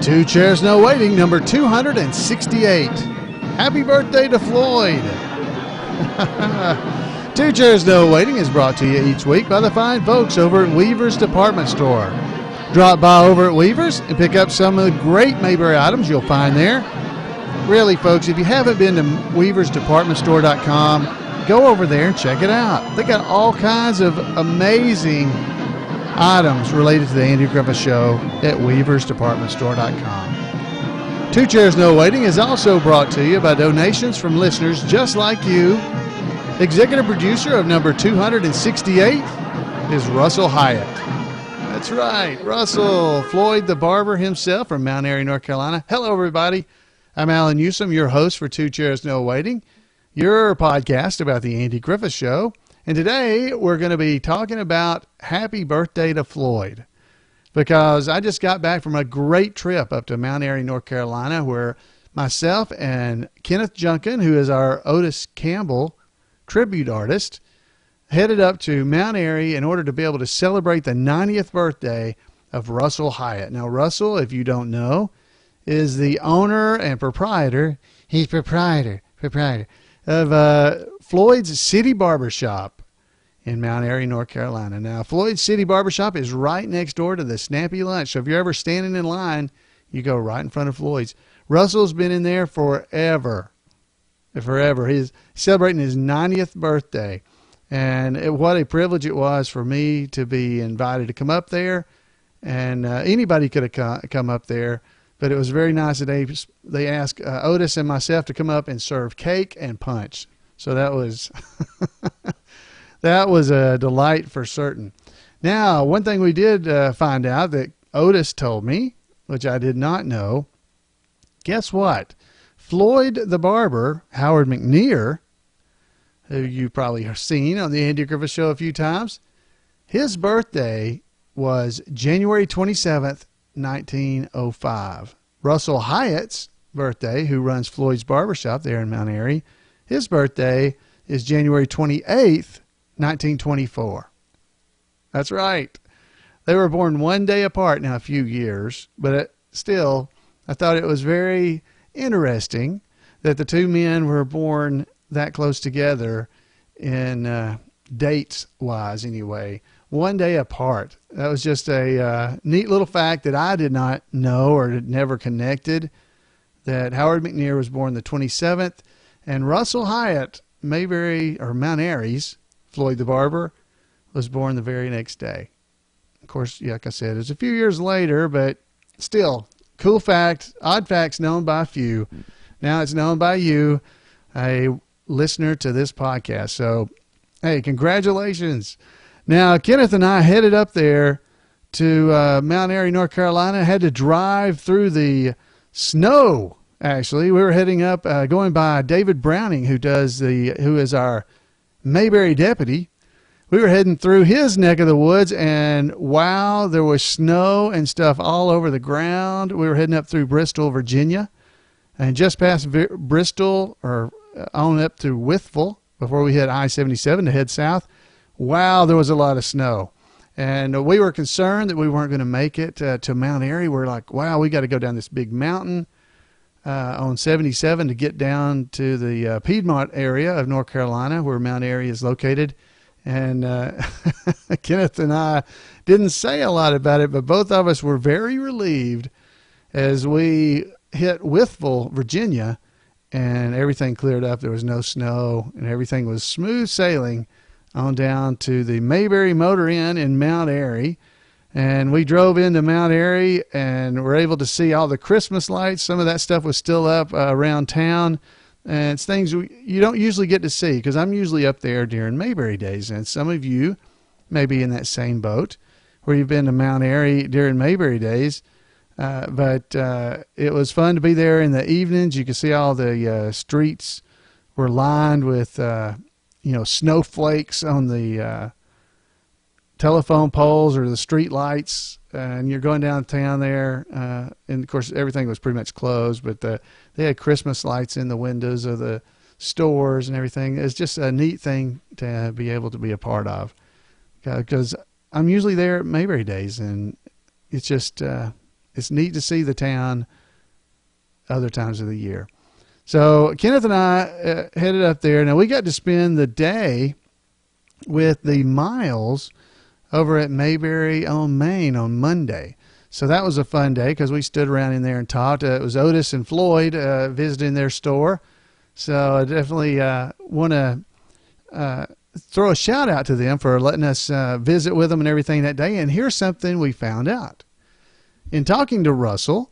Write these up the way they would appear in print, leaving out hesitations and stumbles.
Two Chairs No Waiting, number 268. Happy birthday to Floyd. Two Chairs No Waiting is brought to you each week by the fine folks over at Weaver's Department Store. Drop by over at Weaver's and pick up some of the great Mayberry items you'll find there. Really, folks, if you haven't been to weaversdepartmentstore.com, go over there and check it out. They got all kinds of amazing items related to the Andy Griffith Show at weaversdepartmentstore.com. Two Chairs No Waiting is also brought to you by donations from listeners just like you. Executive producer of number 268 is Russell Hiatt. That's right, Russell, Floyd the Barber himself from Mount Airy, North Carolina. Hello, everybody. I'm Alan Newsom, your host for Two Chairs No Waiting, your podcast about the Andy Griffith Show. And today we're going to be talking about happy birthday to Floyd, because I just got back from a great trip up to Mount Airy, North Carolina, where myself and Kenneth Junkin, who is our Otis Campbell tribute artist, headed up to Mount Airy in order to be able to celebrate the 90th birthday of Russell Hiatt. Now, Russell, if you don't know, is the owner and proprietor. He's proprietor of Floyd's City Barbershop in Mount Airy, North Carolina. Now, Floyd's City Barbershop is right next door to the Snappy Lunch. So if you're ever standing in line, you go right in front of Floyd's. Russell's been in there forever. He's celebrating his 90th birthday. And what a privilege it was for me to be invited to come up there. And anybody could have come up there. But it was very nice that they asked Otis and myself to come up and serve cake and punch. So that was that was a delight for certain. Now, one thing we did find out that Otis told me, which I did not know, guess what? Floyd the Barber, Howard McNear, who you probably have seen on the Andy Griffith Show a few times, his birthday was January 27th, 1905. Russell Hiatt's birthday, who runs Floyd's Barbershop there in Mount Airy, his birthday is January 28th, 1924. That's right. They were born one day apart, now a few years, but still, I thought it was very interesting that the two men were born that close together in dates-wise anyway. One day apart. That was just a neat little fact that I did not know or had never connected, that Howard McNear was born the 27th, and Russell Hiatt, Mayberry or Mount Airy's Floyd the Barber, was born the very next day. Of course, like I said, it was a few years later, but still, cool fact, odd facts known by a few. Now it's known by you, a listener to this podcast. So, hey, congratulations. Now, Kenneth and I headed up there to Mount Airy, North Carolina. Had to drive through the snow, actually. We were heading up, going by David Browning, who is our Mayberry deputy. We were heading through his neck of the woods, and wow, there was snow and stuff all over the ground. We were heading up through Bristol, Virginia, and just past Bristol, or on up to Wytheville, before we hit I-77 to head south. Wow, there was a lot of snow. And we were concerned that we weren't going to make it to Mount Airy. We're like, wow, we got to go down this big mountain on 77 to get down to the Piedmont area of North Carolina, where Mount Airy is located. And Kenneth and I didn't say a lot about it, but both of us were very relieved as we hit Wytheville, Virginia, and everything cleared up. There was no snow, and everything was smooth sailing on down to the Mayberry Motor Inn in Mount Airy. And we drove into Mount Airy and were able to see all the Christmas lights. Some of that stuff was still up around town. And it's things you don't usually get to see, because I'm usually up there during Mayberry days. And some of you may be in that same boat where you've been to Mount Airy during Mayberry days. But it was fun to be there in the evenings. You could see all the streets were lined with snowflakes on the telephone poles or the street lights, and you're going downtown there, and of course everything was pretty much closed, but they had Christmas lights in the windows of the stores and everything. It's just a neat thing to be able to be a part of, because I'm usually there at Mayberry days, and it's just it's neat to see the town other times of the year. So Kenneth and I headed up there. Now we got to spend the day with the Miles over at Mayberry on Main on Monday. So that was a fun day because we stood around in there and talked. It was Otis and Floyd visiting their store. So I definitely want to throw a shout out to them for letting us visit with them and everything that day. And here's something we found out. In talking to Russell,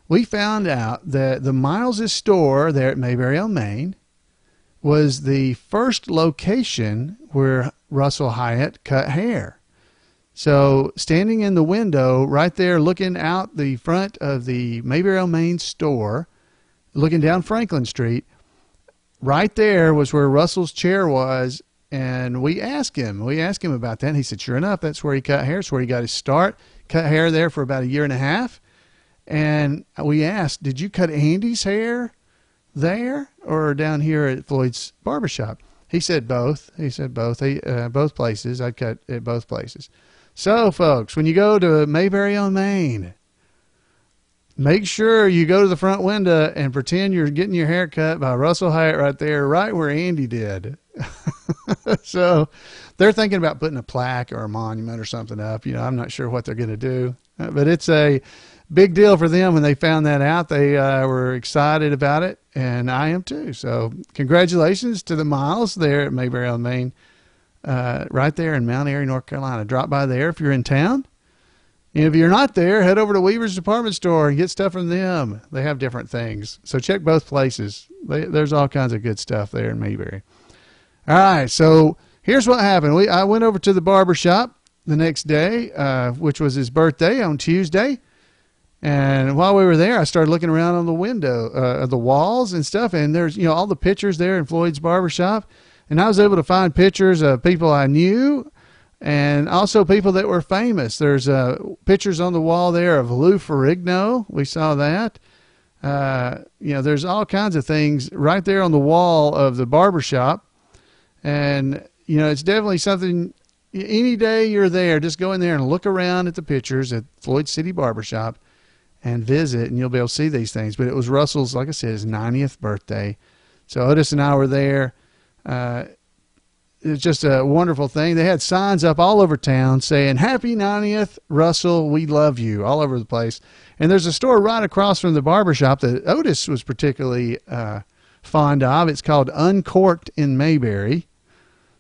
we found out that the Miles' store there at Mayberry on Main was the first location where Russell Hiatt cut hair. So standing in the window right there looking out the front of the Mayberry on Main store, looking down Franklin Street, right there was where Russell's chair was. And we asked him about that. And he said, sure enough, that's where he cut hair. It's where he got his start. Cut hair there for about 1.5 years. And we asked, did you cut Andy's hair there or down here at Floyd's barbershop? He said both. Both places. I cut at both places. So, folks, when you go to Mayberry on Main, make sure you go to the front window and pretend you're getting your hair cut by Russell Hiatt right there, right where Andy did. So they're thinking about putting a plaque or a monument or something up. You know, I'm not sure what they're going to do, but it's a big deal for them when they found that out. They were excited about it, and I am too. So congratulations to the Miles there at Mayberry on Main, right there in Mount Airy, North Carolina. Drop by there if you're in town. And if you're not there, head over to Weaver's Department Store and get stuff from them. They have different things. So check both places. There's all kinds of good stuff there in Mayberry. All right, so here's what happened. I went over to the barber shop the next day, which was his birthday on Tuesday. And while we were there, I started looking around on the window, the walls and stuff. And there's, all the pictures there in Floyd's barbershop. And I was able to find pictures of people I knew and also people that were famous. There's pictures on the wall there of Lou Ferrigno. We saw that. There's all kinds of things right there on the wall of the barbershop. And, it's definitely something, any day you're there, just go in there and look around at the pictures at Floyd City Barbershop and visit, and you'll be able to see these things. But it was Russell's, like I said, his 90th birthday. So Otis and I were there. It was just a wonderful thing. They had signs up all over town saying, Happy 90th, Russell, we love you, all over the place. And there's a store right across from the barbershop that Otis was particularly fond of. It's called Uncorked in Mayberry.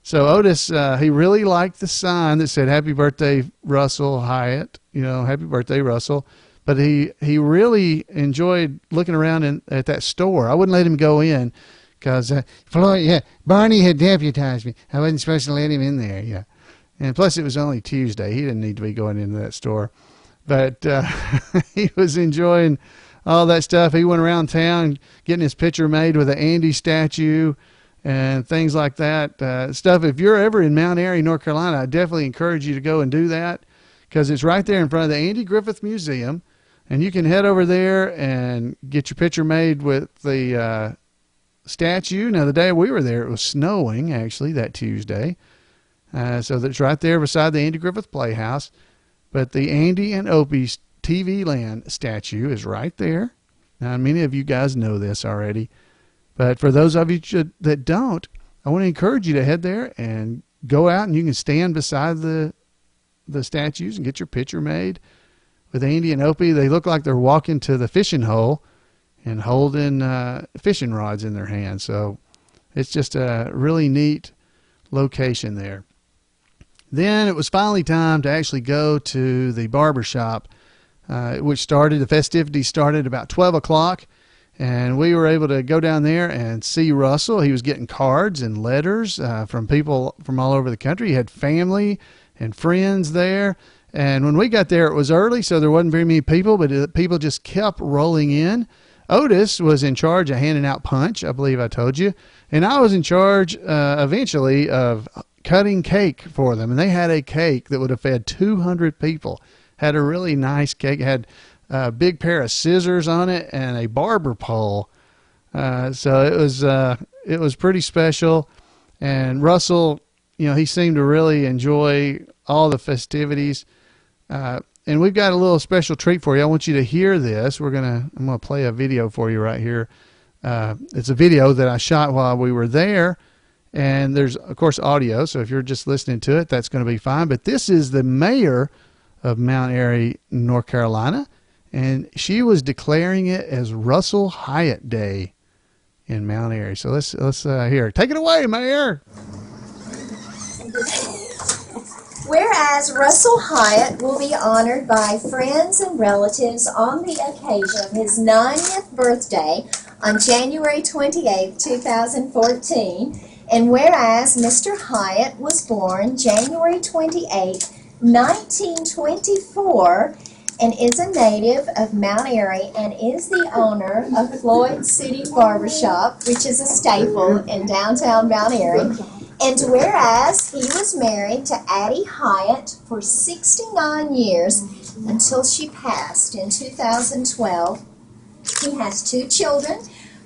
So Otis, he really liked the sign that said, Happy birthday, Russell Hiatt, Happy birthday, Russell. But he really enjoyed looking around at that store. I wouldn't let him go in because Floyd, Barney had deputized me. I wasn't supposed to let him in there, yeah. And plus it was only Tuesday. He didn't need to be going into that store. But he was enjoying all that stuff. He went around town getting his picture made with an Andy statue and things like that. Stuff, if you're ever in Mount Airy, North Carolina, I definitely encourage you to go and do that because it's right there in front of the Andy Griffith Museum. And you can head over there and get your picture made with the statue. Now, the day we were there, it was snowing, actually, that Tuesday. So that's right there beside the Andy Griffith Playhouse. But the Andy and Opie's TV Land statue is right there. Now, many of you guys know this already. But for those of you that don't, I want to encourage you to head there and go out, and you can stand beside the statues and get your picture made with Andy and Opie. They look like they're walking to the fishing hole and holding fishing rods in their hands. So it's just a really neat location there. Then it was finally time to actually go to the barber shop, the festivities started about 12 o'clock. And we were able to go down there and see Russell. He was getting cards and letters from people from all over the country. He had family and friends there. And when we got there, it was early, so there wasn't very many people, but people just kept rolling in. Otis was in charge of handing out punch, I believe I told you. And I was in charge eventually of cutting cake for them. And they had a cake that would have fed 200 people. Had a really nice cake. Had a big pair of scissors on it and a barber pole. So it was pretty special. And Russell, he seemed to really enjoy all the festivities. and we've got a little special treat for you. I want you to hear this. I'm gonna play a video for you right here. It's a video that I shot while we were there, and there's of course audio. So if you're just listening to it, that's going to be fine. But this is the mayor of Mount Airy, North Carolina, and she was declaring it as Russell Hiatt Day in Mount Airy. So let's hear it. Take it away, Mayor. Whereas Russell Hiatt will be honored by friends and relatives on the occasion of his 90th birthday on January 28, 2014, and whereas Mr. Hiatt was born January 28, 1924, and is a native of Mount Airy and is the owner of Floyd City Barbershop, which is a staple in downtown Mount Airy. And whereas he was married to Addie Hiatt for 69 years until she passed in 2012, he has 2 children,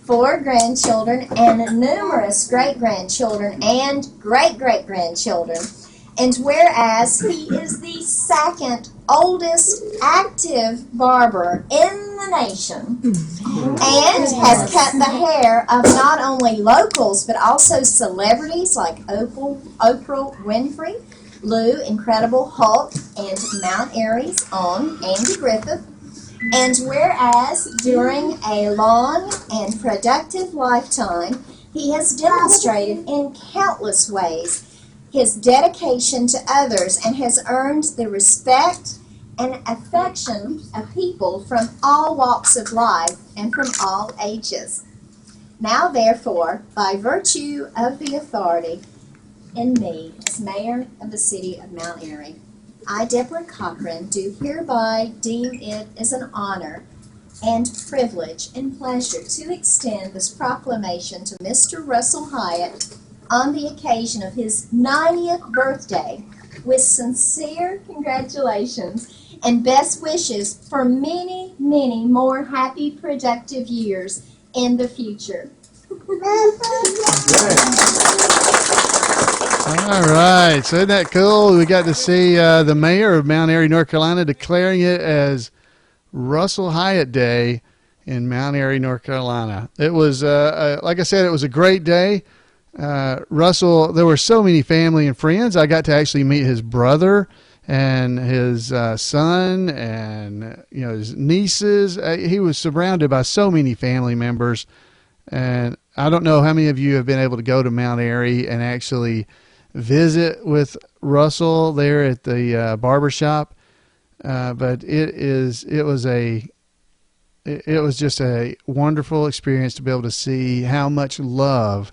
4 grandchildren, and numerous great-grandchildren and great-great-grandchildren. And whereas he is the second oldest active barber in the nation and has cut the hair of not only locals but also celebrities like Oprah Winfrey, Lou Incredible Hulk, and Mount Airy's own Andy Griffith. And whereas during a long and productive lifetime, he has demonstrated in countless ways his dedication to others and has earned the respect and affection of people from all walks of life and from all ages. Now, therefore, by virtue of the authority in me as mayor of the city of Mount Airy, I, Deborah Cochran, do hereby deem it as an honor and privilege and pleasure to extend this proclamation to Mr. Russell Hiatt on the occasion of his 90th birthday with sincere congratulations and best wishes for many, many more happy, productive years in the future. All right, so isn't that cool? We got to see the mayor of Mount Airy, North Carolina, declaring it as Russell Hiatt Day in Mount Airy, North Carolina. It was, like I said, it was a great day. Russell, there were so many family and friends. I got to actually meet his brother and his son and his nieces. He was surrounded by so many family members, and I don't know how many of you have been able to go to Mount Airy and actually visit with Russell there at the barber shop, but it was just a wonderful experience to be able to see how much love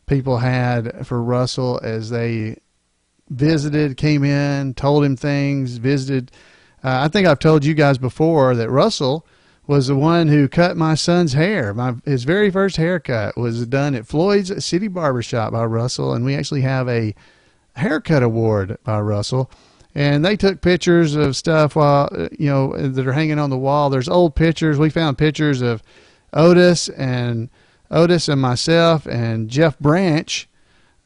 people had for Russell as they visited, came in, told him things, visited. I think I've told you guys before that Russell was the one who cut my son's hair. His very first haircut was done at Floyd's City Barbershop by Russell, and we actually have a haircut award by Russell. And they took pictures of stuff while that are hanging on the wall. There's old pictures. We found pictures of Otis and myself and Jeff Branch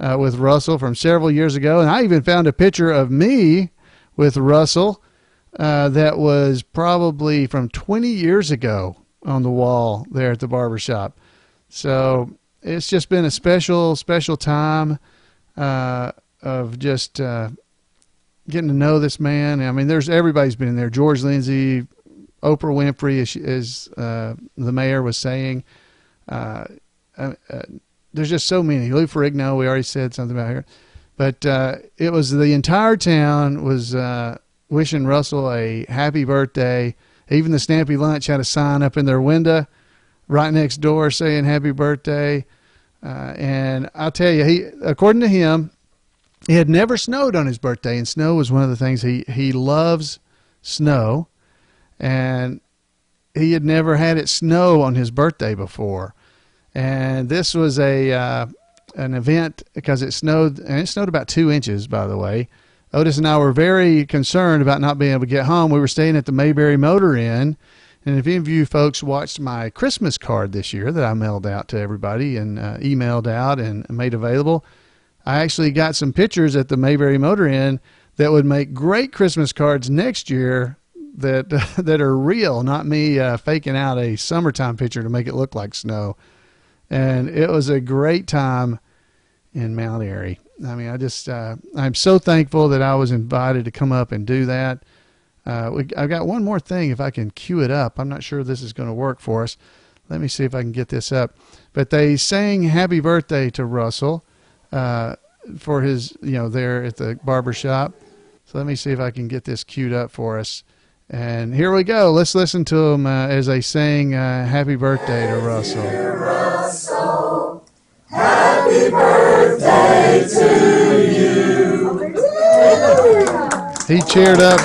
with Russell from several years ago. And I even found a picture of me with Russell that was probably from 20 years ago on the wall there at the barbershop. So it's just been a special, special time of just getting to know this man. I mean, everybody's been in there. George Lindsay, Oprah Winfrey, as the mayor was saying. There's just so many. Lou Ferrigno, we already said something about here. But it was the entire town was wishing Russell a happy birthday. Even the Snappy Lunch had a sign up in their window right next door saying happy birthday. And I'll tell you, according to him, it had never snowed on his birthday, and snow was one of the things he loves snow, and he had never had it snow on his birthday before. And this was an event because it snowed, and it snowed about 2 inches, by the way. Otis and I were very concerned about not being able to get home. We were staying at the Mayberry Motor Inn, and if any of you folks watched my Christmas card this year that I mailed out to everybody and emailed out and made available, I actually got some pictures at the Mayberry Motor Inn that would make great Christmas cards next year that that are real, not me faking out a summertime picture to make it look like snow. And it was a great time in Mount Airy. I mean, I'm so thankful that I was invited to come up and do that. I've got one more thing, if I can cue it up. I'm not sure this is going to work for us. Let me see if I can get this up. But they sang happy birthday to Russell for his, there at the barber shop. So let me see if I can get this queued up for us. And here we go. Let's listen to them as they sing happy birthday to Russell. Dear Russell, happy birthday to you. He cheered up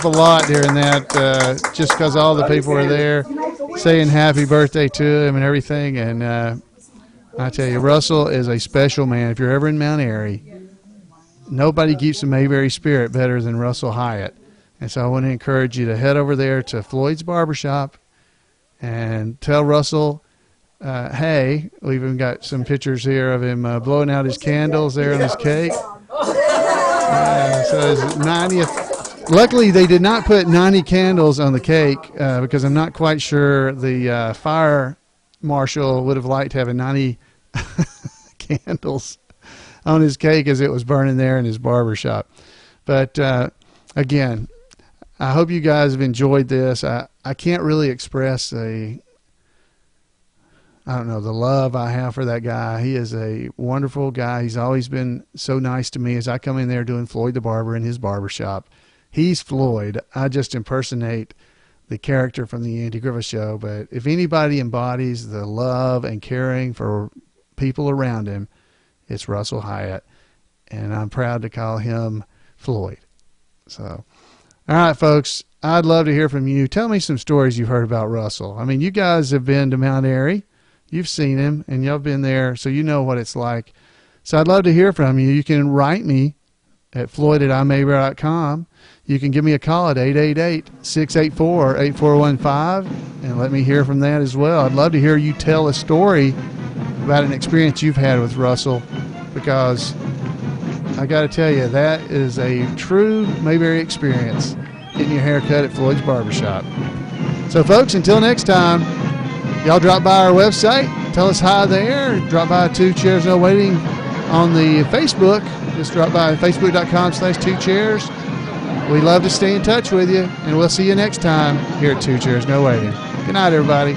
a lot during that, just because all the people were there saying happy birthday to him and everything. And I tell you, Russell is a special man. If you're ever in Mount Airy, nobody keeps the Mayberry spirit better than Russell Hiatt. And so I want to encourage you to head over there to Floyd's Barbershop and tell Russell, hey, we even got some pictures here of him blowing out his candles there on his cake. So his 90th. Luckily, they did not put 90 candles on the cake because I'm not quite sure the fire marshal would have liked having 90 candles on his cake as it was burning there in his barber shop. But again, I hope you guys have enjoyed this. I can't really express the love I have for that guy. He is a wonderful guy. He's always been so nice to me as I come in there doing Floyd the Barber in his barber shop. He's Floyd. I just impersonate the character from the Andy Griffith Show. But if anybody embodies the love and caring for people around him, it's Russell Hiatt. And I'm proud to call him Floyd. So, all right, folks, I'd love to hear from you. Tell me some stories you've heard about Russell. I mean, you guys have been to Mount Airy. You've seen him, and y'all been there, so you know what it's like. So I'd love to hear from you. You can write me at floyd@imayberry.com. You can give me a call at 888-684-8415 and let me hear from that as well. I'd love to hear you tell a story about an experience you've had with Russell, because I got to tell you, that is a true Mayberry experience, getting your hair cut at Floyd's Barbershop. So, folks, until next time, y'all drop by our website, tell us hi there, drop by 2 Chairs No Waiting on the Facebook. Just drop by facebook.com/2chairs. We love to stay in touch with you, and we'll see you next time here at 2 Chairs No Waiting. Good night, everybody.